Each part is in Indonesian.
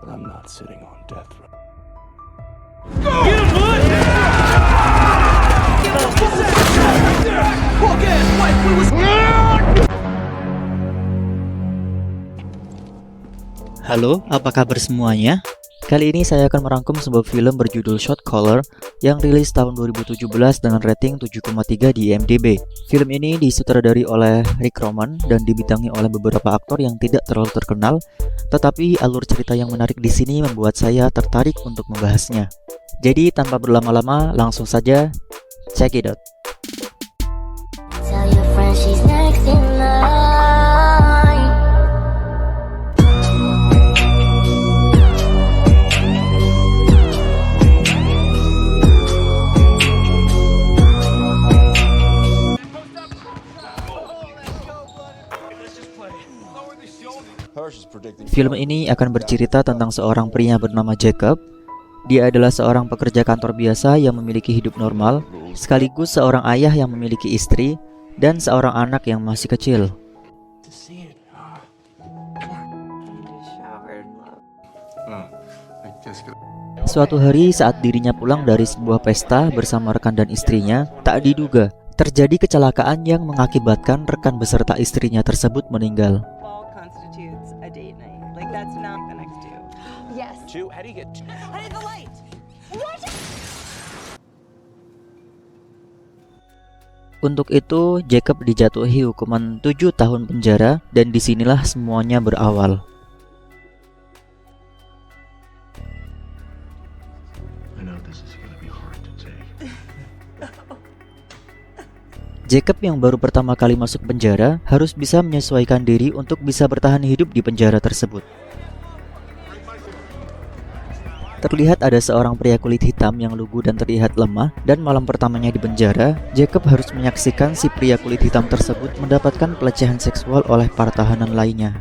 but I'm not sitting on death row. Halo, apa kabar semuanya? Kali ini saya akan merangkum sebuah film berjudul Shot Caller yang rilis tahun 2017 dengan rating 7,3 di IMDb. Film ini disutradari oleh Rick Roman dan dibintangi oleh beberapa aktor yang tidak terlalu terkenal, tetapi alur cerita yang menarik di sini membuat saya tertarik untuk membahasnya. Jadi tanpa berlama-lama, langsung saja check it out. Tell your friend she's next in line. Film ini akan bercerita tentang seorang pria bernama Jacob. Dia adalah seorang pekerja kantor biasa yang memiliki hidup normal, sekaligus seorang ayah yang memiliki istri, dan seorang anak yang masih kecil. Suatu hari saat dirinya pulang dari sebuah pesta bersama rekan dan istrinya, tak diduga terjadi kecelakaan yang mengakibatkan rekan beserta istrinya tersebut meninggal. Untuk itu, Jacob dijatuhi hukuman 7 tahun penjara dan disinilah semuanya berawal. Jacob yang baru pertama kali masuk penjara harus bisa menyesuaikan diri untuk bisa bertahan hidup di penjara tersebut. Terlihat ada seorang pria kulit hitam yang lugu dan terlihat lemah, dan malam pertamanya di penjara, Jacob harus menyaksikan si pria kulit hitam tersebut mendapatkan pelecehan seksual oleh para tahanan lainnya.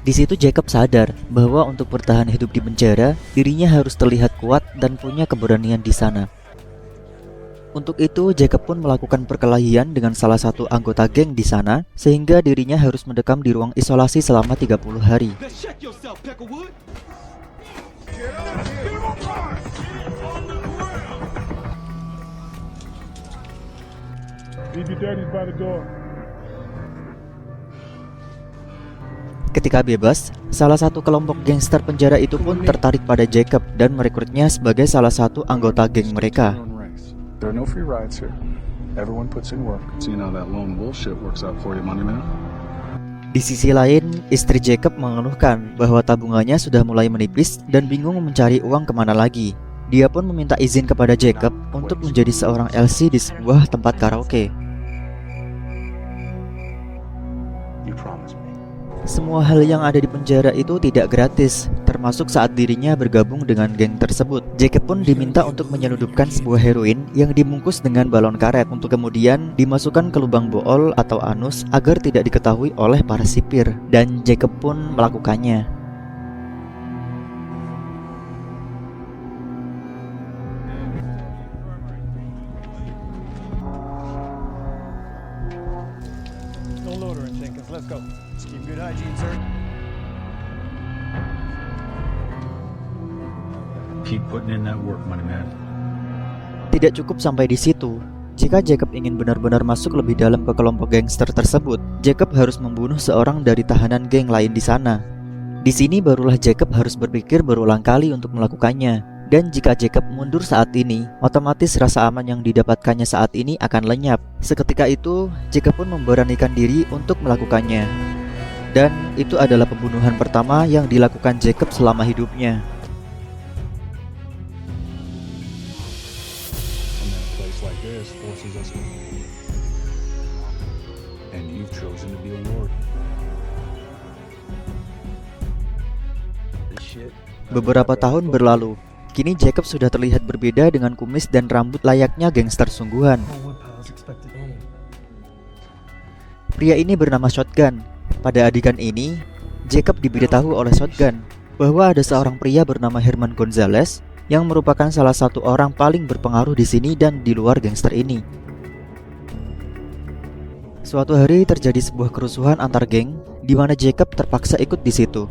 Di situ Jacob sadar bahwa untuk bertahan hidup di penjara, dirinya harus terlihat kuat dan punya keberanian di sana. Untuk itu, Jacob pun melakukan perkelahian dengan salah satu anggota geng di sana, sehingga dirinya harus mendekam di ruang isolasi selama 30 hari. Ketika bebas, salah satu kelompok gangster penjara itu pun tertarik pada Jacob dan merekrutnya sebagai salah satu anggota geng mereka. There are no free rides here. Everyone puts in work. See how that lone bullshit works out for you, money man? Di sisi lain, istri Jacob mengeluhkan bahwa tabungannya sudah mulai menipis dan bingung mencari uang kemana lagi. Dia pun meminta izin kepada Jacob untuk menjadi seorang LC di sebuah tempat karaoke. Semua hal yang ada di penjara itu tidak gratis, termasuk saat dirinya bergabung dengan geng tersebut. Jacob pun diminta untuk menyelundupkan sebuah heroin yang dibungkus dengan balon karet untuk kemudian dimasukkan ke lubang bool atau anus agar tidak diketahui oleh para sipir, dan Jacob pun melakukannya. Keep putting in that work, money man. Tidak cukup sampai di situ. Jika Jacob ingin benar-benar masuk lebih dalam ke kelompok gangster tersebut, Jacob harus membunuh seorang dari tahanan geng lain di sana. Di sini barulah Jacob harus berpikir berulang kali untuk melakukannya. Dan jika Jacob mundur saat ini, otomatis rasa aman yang didapatkannya saat ini akan lenyap. Seketika itu, Jacob pun memberanikan diri untuk melakukannya. Dan itu adalah pembunuhan pertama yang dilakukan Jacob selama hidupnya. Beberapa tahun berlalu, kini Jacob sudah terlihat berbeda dengan kumis dan rambut layaknya gangster sungguhan. Pria ini bernama Shotgun. Pada adegan ini, Jacob diberitahu oleh Shotgun bahwa ada seorang pria bernama Herman Gonzalez yang merupakan salah satu orang paling berpengaruh di sini dan di luar gangster ini. Suatu hari terjadi sebuah kerusuhan antar geng, di mana Jacob terpaksa ikut di situ.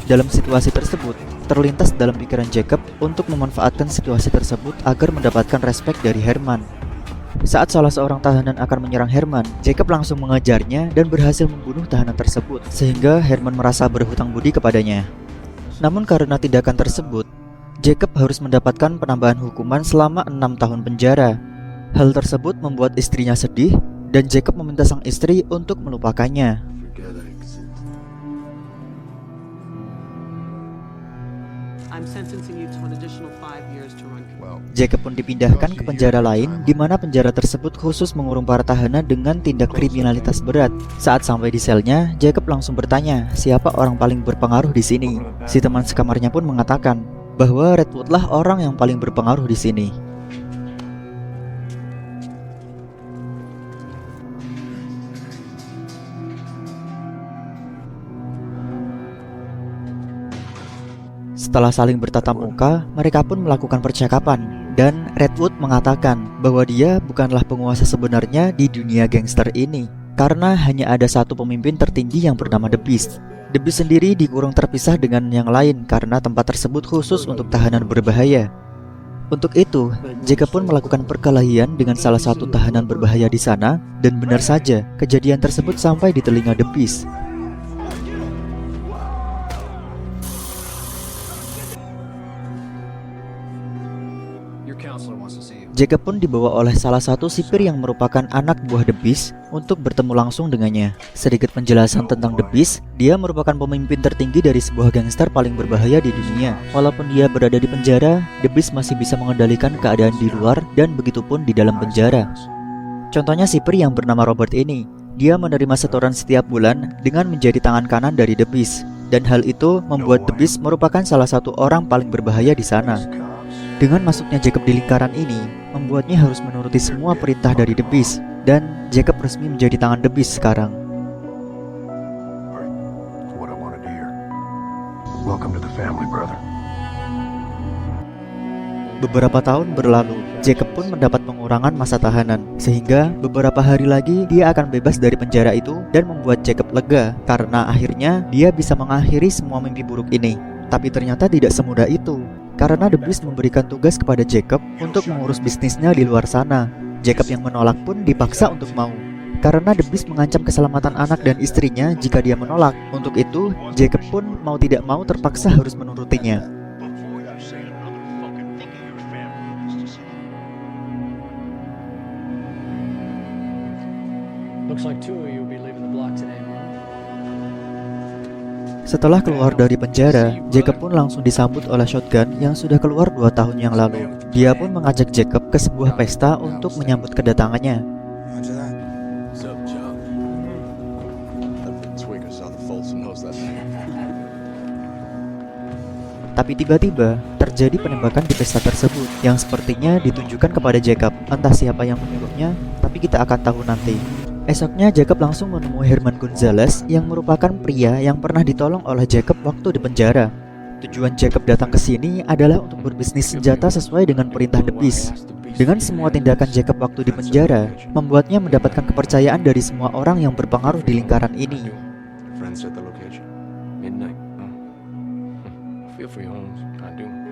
Dalam situasi tersebut, terlintas dalam pikiran Jacob untuk memanfaatkan situasi tersebut agar mendapatkan respek dari Herman. Saat salah seorang tahanan akan menyerang Herman, Jacob langsung mengejarnya dan berhasil membunuh tahanan tersebut, sehingga Herman merasa berhutang budi kepadanya. Namun karena tindakan tersebut, Jacob harus mendapatkan penambahan hukuman selama 6 tahun penjara. Hal tersebut membuat istrinya sedih, dan Jacob meminta sang istri untuk melupakannya. I'm sentencing you to an additional 5 years to run. Jacob pun dipindahkan ke penjara lain, di mana penjara tersebut khusus mengurung para tahanan dengan tindak kriminalitas berat. Saat sampai di selnya, Jacob langsung bertanya siapa orang paling berpengaruh di sini. Si teman sekamarnya pun mengatakan bahwa Redwood lah orang yang paling berpengaruh di sini. Setelah saling bertatap muka, mereka pun melakukan percakapan, dan Redwood mengatakan bahwa dia bukanlah penguasa sebenarnya di dunia gangster ini, karena hanya ada satu pemimpin tertinggi yang bernama The Beast. The Beast sendiri dikurung terpisah dengan yang lain karena tempat tersebut khusus untuk tahanan berbahaya. Untuk itu, Jacob pun melakukan perkelahian dengan salah satu tahanan berbahaya di sana, dan benar saja, kejadian tersebut sampai di telinga The Beast. Jacob pun dibawa oleh salah satu sipir yang merupakan anak buah The Beast untuk bertemu langsung dengannya. Sedikit penjelasan tentang The Beast, dia merupakan pemimpin tertinggi dari sebuah gangster paling berbahaya di dunia. Walaupun dia berada di penjara, The Beast masih bisa mengendalikan keadaan di luar dan begitupun di dalam penjara. Contohnya sipir yang bernama Robert ini, dia menerima setoran setiap bulan dengan menjadi tangan kanan dari The Beast, dan hal itu membuat The Beast merupakan salah satu orang paling berbahaya di sana. Dengan masuknya Jacob di lingkaran ini, membuatnya harus menuruti semua perintah dari The Beast, dan Jacob resmi menjadi tangan The Beast sekarang. Beberapa tahun berlalu, Jacob pun mendapat pengurangan masa tahanan, sehingga beberapa hari lagi dia akan bebas dari penjara itu, dan membuat Jacob lega karena akhirnya dia bisa mengakhiri semua mimpi buruk ini. Tapi ternyata tidak semudah itu, karena The Beast memberikan tugas kepada Jacob untuk mengurus bisnisnya di luar sana. Jacob yang menolak pun dipaksa untuk mau, karena The Beast mengancam keselamatan anak dan istrinya jika dia menolak. Untuk itu, Jacob pun mau tidak mau terpaksa harus menurutinya. Looks like two of you will be leaving the block today, man. Setelah keluar dari penjara, Jacob pun langsung disambut oleh Shotgun yang sudah keluar 2 tahun yang lalu. Dia pun mengajak Jacob ke sebuah pesta untuk menyambut kedatangannya. Tapi tiba-tiba terjadi penembakan di pesta tersebut yang sepertinya ditujukan kepada Jacob. Entah siapa yang menyuruhnya, tapi kita akan tahu nanti. Esoknya Jacob langsung menemui Herman Gonzalez yang merupakan pria yang pernah ditolong oleh Jacob waktu di penjara. Tujuan Jacob datang ke sini adalah untuk berbisnis senjata sesuai dengan perintah The Beast. Dengan semua tindakan Jacob waktu di penjara, membuatnya mendapatkan kepercayaan dari semua orang yang berpengaruh di lingkaran ini.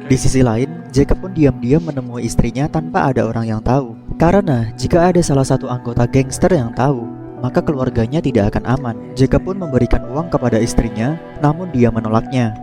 Di sisi lain, Jacob pun diam-diam menemui istrinya tanpa ada orang yang tahu. Karena jika ada salah satu anggota gangster yang tahu, maka keluarganya tidak akan aman. Jacob pun memberikan uang kepada istrinya, namun dia menolaknya.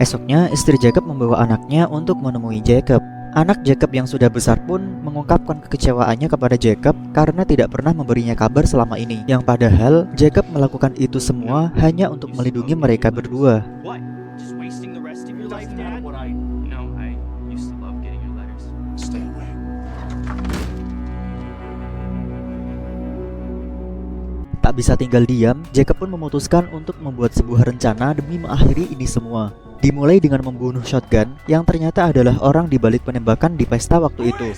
Esoknya, istri Jacob membawa anaknya untuk menemui Jacob. Anak Jacob yang sudah besar pun mengungkapkan kekecewaannya kepada Jacob karena tidak pernah memberinya kabar selama ini. Yang padahal Jacob melakukan itu semua hanya untuk melindungi mereka berdua. Tak Tak bisa tinggal diam, Jacob pun memutuskan untuk membuat sebuah rencana demi mengakhiri ini semua. Dimulai dengan membunuh Shotgun yang ternyata adalah orang di balik penembakan di pesta waktu itu.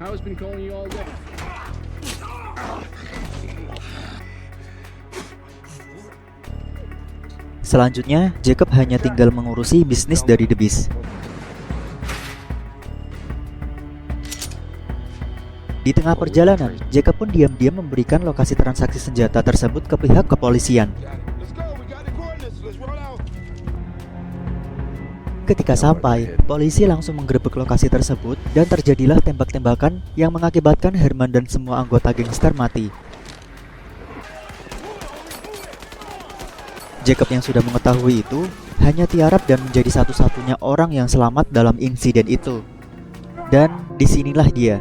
I was been calling you all day. Selanjutnya, Jacob hanya tinggal mengurusi bisnis dari The Beast. Di tengah perjalanan, Jacob pun diam-diam memberikan lokasi transaksi senjata tersebut ke pihak kepolisian. Ketika sampai, polisi langsung menggerebek lokasi tersebut dan terjadilah tembak-tembakan yang mengakibatkan Herman dan semua anggota gangster mati. Jacob yang sudah mengetahui itu hanya tiarap dan menjadi satu-satunya orang yang selamat dalam insiden itu. Dan disinilah dia.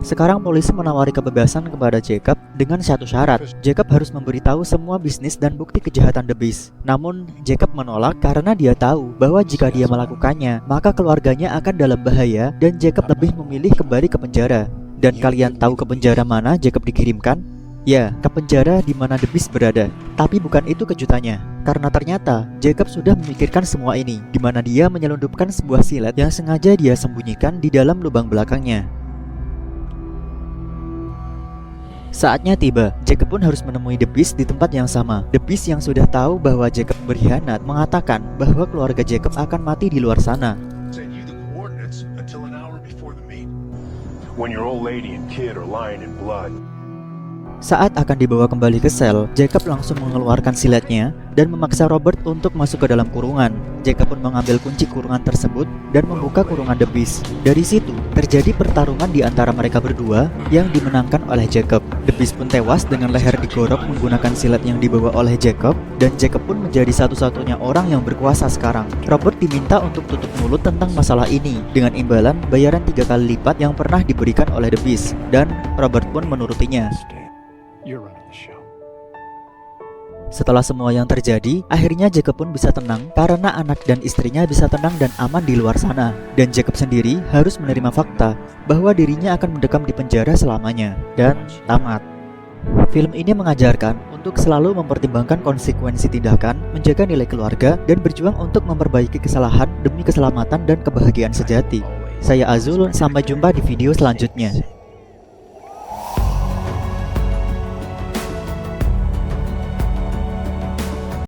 Sekarang polisi menawari kebebasan kepada Jacob dengan satu syarat. Jacob harus memberitahu semua bisnis dan bukti kejahatan The Beast. Namun, Jacob menolak karena dia tahu bahwa jika dia melakukannya, maka keluarganya akan dalam bahaya dan Jacob lebih memilih kembali ke penjara. Dan kalian tahu ke penjara mana Jacob dikirimkan? Ya, ke penjara di mana The Beast berada. Tapi bukan itu kejutannya. Karena ternyata Jacob sudah memikirkan semua ini, di mana dia menyelundupkan sebuah silet yang sengaja dia sembunyikan di dalam lubang belakangnya. Saatnya tiba, Jacob pun harus menemui The Beast di tempat yang sama. The Beast yang sudah tahu bahwa Jacob berkhianat mengatakan bahwa keluarga Jacob akan mati di luar sana. Send you the coordinates until an hour before the meet. When your old lady and kid are lying in blood. Saat akan dibawa kembali ke sel, Jacob langsung mengeluarkan siletnya dan memaksa Robert untuk masuk ke dalam kurungan. Jacob pun mengambil kunci kurungan tersebut dan membuka kurungan The Beast. Dari situ, terjadi pertarungan di antara mereka berdua yang dimenangkan oleh Jacob. The Beast pun tewas dengan leher digorok menggunakan silet yang dibawa oleh Jacob, dan Jacob pun menjadi satu-satunya orang yang berkuasa sekarang. Robert diminta untuk tutup mulut tentang masalah ini dengan imbalan bayaran 3 kali lipat yang pernah diberikan oleh The Beast, dan Robert pun menurutinya. You're running the show. Setelah semua yang terjadi, akhirnya Jacob pun bisa tenang karena anak dan istrinya bisa tenang dan aman di luar sana. Dan Jacob sendiri harus menerima fakta bahwa dirinya akan mendekam di penjara selamanya. Dan tamat. Film ini mengajarkan untuk selalu mempertimbangkan konsekuensi tindakan, menjaga nilai keluarga, dan berjuang untuk memperbaiki kesalahan demi keselamatan dan kebahagiaan sejati. Saya Azul, sampai jumpa di video selanjutnya.